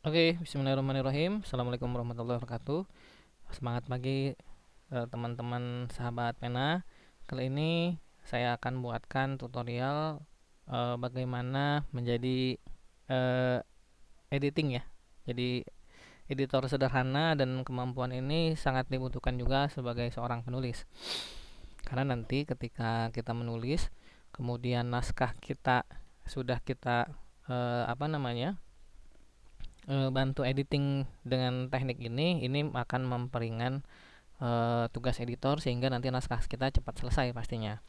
Oke, bismillahirrahmanirrahim. Assalamualaikum warahmatullahi wabarakatuh. Semangat pagi teman-teman sahabat pena. Kali ini saya akan buatkan tutorial bagaimana menjadi eh, editing ya. Jadi editor sederhana dan kemampuan ini sangat dibutuhkan juga sebagai seorang penulis. Karena nanti ketika kita menulis, kemudian naskah kita sudah kita apa namanya? Bantu editing dengan teknik ini akan memperingan tugas editor sehingga nanti naskah kita cepat selesai pastinya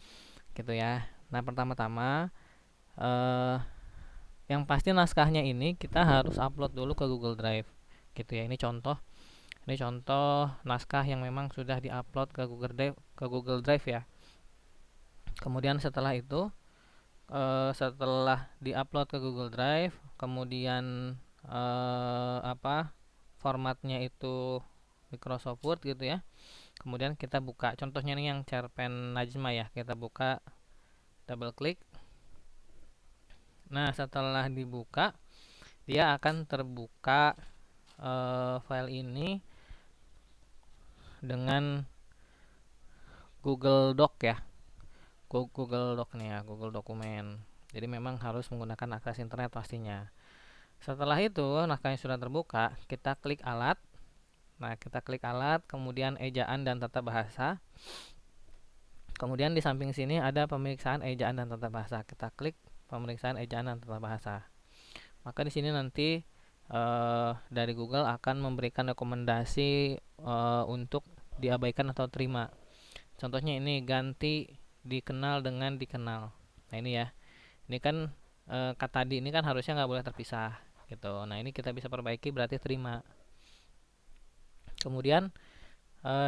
gitu ya. Nah, pertama-tama eh, yang pasti naskahnya ini kita harus upload dulu ke Google Drive gitu ya. Ini contoh naskah yang memang sudah diupload ke Google Drive ya. Kemudian setelah itu setelah diupload ke Google Drive, kemudian formatnya itu Microsoft Word gitu ya. Kemudian kita buka, contohnya nih yang cerpen Najma ya, kita buka, double klik. Nah, setelah dibuka, dia akan terbuka file ini dengan Google Doc ya, Google Doc nih ya, Google Dokumen. Jadi memang harus menggunakan akses internet pastinya. Setelah itu, naskahnya sudah terbuka, kita klik alat. Nah, kita klik alat, kemudian ejaan dan tata bahasa. Kemudian di samping sini ada pemeriksaan ejaan dan tata bahasa. Kita klik pemeriksaan ejaan dan tata bahasa. Maka di sini nanti dari Google akan memberikan rekomendasi untuk diabaikan atau terima. Contohnya ini ganti dikenal dengan dikenal. Nah ini ya, ini kan kata di ini kan harusnya nggak boleh terpisah gitu. Nah ini kita bisa perbaiki berarti terima. Kemudian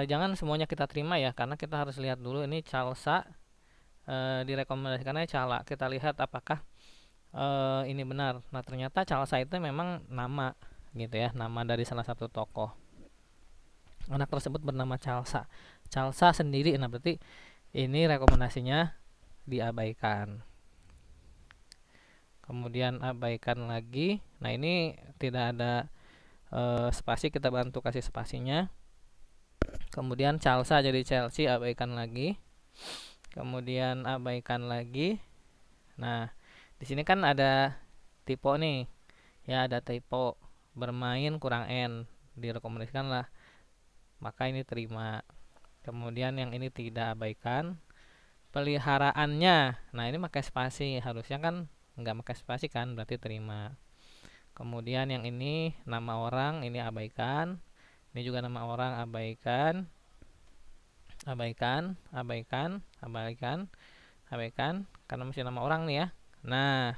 jangan semuanya kita terima ya, karena kita harus lihat dulu ini calsa direkomendasikannya cala. Kita lihat apakah ini benar. Nah ternyata calsa itu memang nama gitu ya, nama dari salah satu tokoh. Anak tersebut bernama Calsa. Calsa sendiri, nah berarti ini rekomendasinya diabaikan. Kemudian abaikan lagi. Nah ini tidak ada spasi, kita bantu kasih spasinya. Kemudian Calsa jadi Chelsea, abaikan lagi. Kemudian abaikan lagi. Nah, di sini kan ada typo nih. Ya, ada typo. Bermain kurang N. Direkomendasikan lah. Maka ini terima. Kemudian yang ini tidak, abaikan. Peliharaannya. Nah, ini pakai spasi. Harusnya kan nggak pakai spasi kan, berarti terima. Kemudian yang ini nama orang, ini abaikan. Ini juga nama orang, abaikan. Abaikan, abaikan, abaikan, abaikan, karena masih nama orang nih ya. Nah,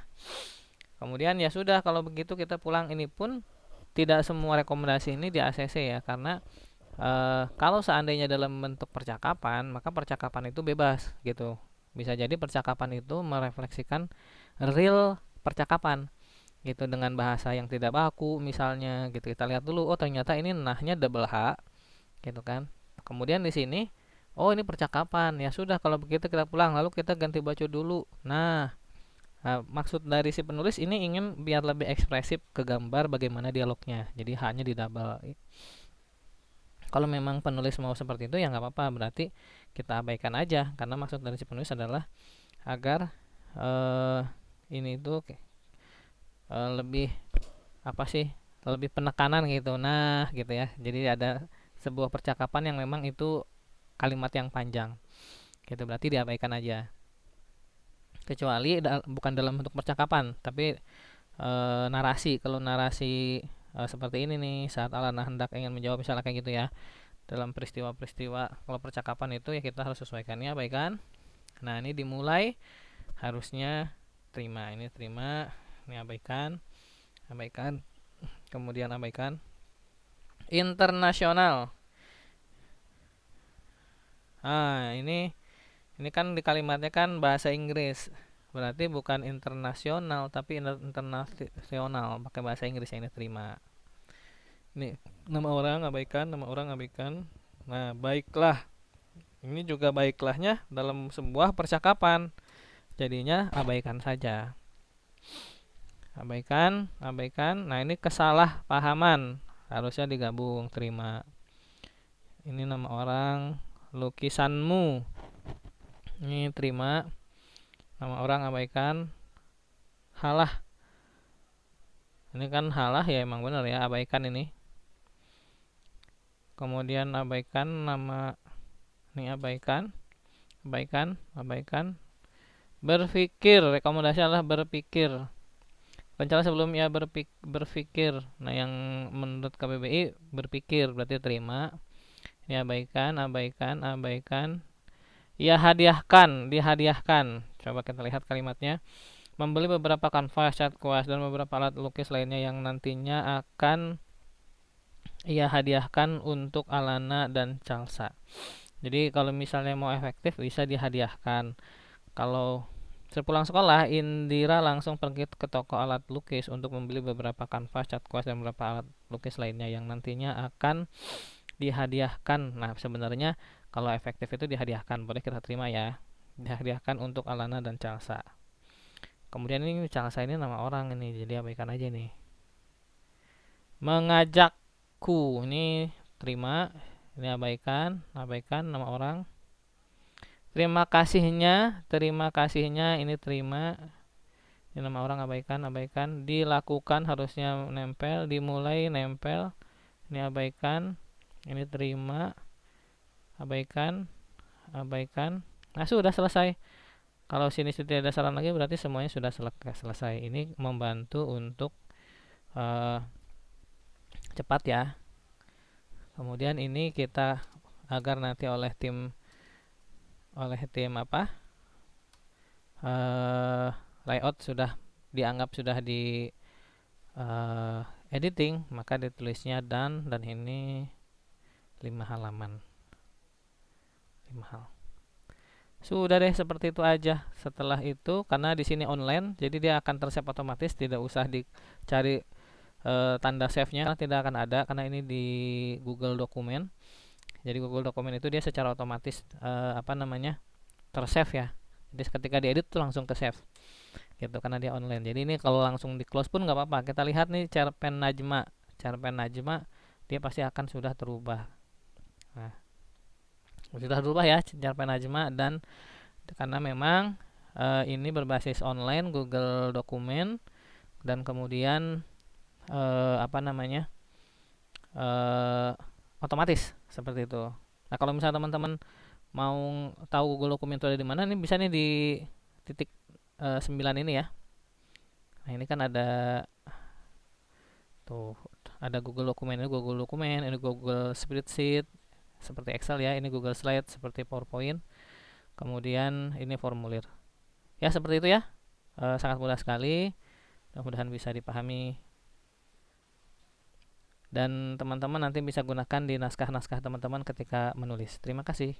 kemudian ya sudah, kalau begitu kita pulang. Ini pun tidak semua rekomendasi ini di ACC ya, karena kalau seandainya dalam bentuk percakapan, maka percakapan itu bebas gitu. Bisa jadi percakapan itu merefleksikan real percakapan gitu, dengan bahasa yang tidak baku misalnya gitu. Kita lihat dulu, oh ternyata ini nahnya double H gitu kan. Kemudian di sini, oh ini percakapan. Ya sudah, kalau begitu kita pulang, lalu kita ganti bacot dulu. Maksud dari si penulis ini ingin biar lebih ekspresif ke gambar bagaimana dialognya. Jadi hanya di double. Kalau memang penulis mau seperti itu ya nggak apa-apa, berarti kita abaikan aja, karena maksud dari si penulis adalah agar eh, ini itu lebih apa sih, lebih penekanan gitu. Nah gitu ya, jadi ada sebuah percakapan yang memang itu kalimat yang panjang gitu, berarti diabaikan aja. Kecuali bukan dalam bentuk percakapan tapi narasi. Kalau narasi seperti ini nih, saat Alana hendak ingin menjawab misalnya kayak gitu ya, dalam peristiwa-peristiwa. Kalau percakapan itu ya kita harus sesuaikannya, abaikan. Nah ini dimulai, harusnya terima. Ini terima, ini abaikan, abaikan, kemudian abaikan. Internasional. Ini kan di kalimatnya kan bahasa Inggris, berarti bukan internasional tapi internasional, pakai bahasa Inggris yang diterima. Ini nama orang abaikan, nama orang abaikan. Nah baiklah, ini juga baiklahnya dalam sebuah percakapan, jadinya abaikan saja. abaikan, abaikan. Nah, ini kesalahpahaman, harusnya digabung. Terima, ini nama orang. Lukisanmu, ini terima, nama orang, abaikan. Halah, ini kan halah ya, emang benar ya, abaikan ini. Kemudian abaikan nama, ini abaikan, abaikan, abaikan. Berpikir, rekomendasi adalah berpikir. Rencana sebelum ia berpikir. Nah, yang menurut KBBI berpikir berarti terima. Ini abaikan, abaikan, abaikan. Ia hadiahkan, dihadiahkan. Coba kita lihat kalimatnya. Membeli beberapa kanvas, cat kuas, dan beberapa alat lukis lainnya yang nantinya akan ia hadiahkan untuk Alana dan Calsa. Jadi kalau misalnya mau efektif bisa dihadiahkan. Kalau sepulang sekolah, Indira langsung pergi ke toko alat lukis untuk membeli beberapa kanvas, cat kuas, dan beberapa alat lukis lainnya yang nantinya akan dihadiahkan. Nah, sebenarnya kalau efektif itu dihadiahkan, boleh kita terima ya. Dihadiahkan untuk Alana dan Calsa. Kemudian ini Calsa ini nama orang ini, jadi abaikan aja nih. Mengajakku, ini terima, ini abaikan, abaikan nama orang. Terima kasihnya ini terima. Ini nama orang, abaikan, abaikan. Dilakukan harusnya nempel, dimulai nempel. Ini abaikan, ini terima, abaikan, abaikan. Nah, sudah selesai. Kalau sini tidak ada saran lagi berarti semuanya sudah selesai. Ini membantu untuk cepat ya. Kemudian ini kita agar nanti oleh tim apa? Layout sudah dianggap sudah di editing, maka ditulisnya dan ini 5 halaman. 5 hal. Sudah deh, seperti itu aja. Setelah itu karena di sini online, jadi dia akan tersave otomatis, tidak usah dicari tanda save-nya, tidak akan ada karena ini di Google Dokumen. Jadi Google Dokumen itu dia secara otomatis tersave ya. Jadi ketika diedit tuh langsung ke save gitu karena dia online. Jadi ini kalau langsung di close pun nggak apa-apa. Kita lihat nih cerpen Najma dia pasti akan sudah terubah. Nah, sudah berubah ya cerpen Najma, dan karena memang ini berbasis online Google Dokumen dan kemudian otomatis seperti itu. Nah, kalau misalnya teman-teman mau tahu Google Dokumen itu ada di mana, ini bisa nih di titik 9 ini ya. Nah, ini kan ada tuh, ada Google Dokumen, ini Google Spreadsheet seperti Excel ya, ini Google Slide seperti PowerPoint. Kemudian ini formulir. Ya, seperti itu ya. Sangat mudah sekali. Mudah-mudahan bisa dipahami. Dan teman-teman nanti bisa gunakan di naskah-naskah teman-teman ketika menulis. Terima kasih.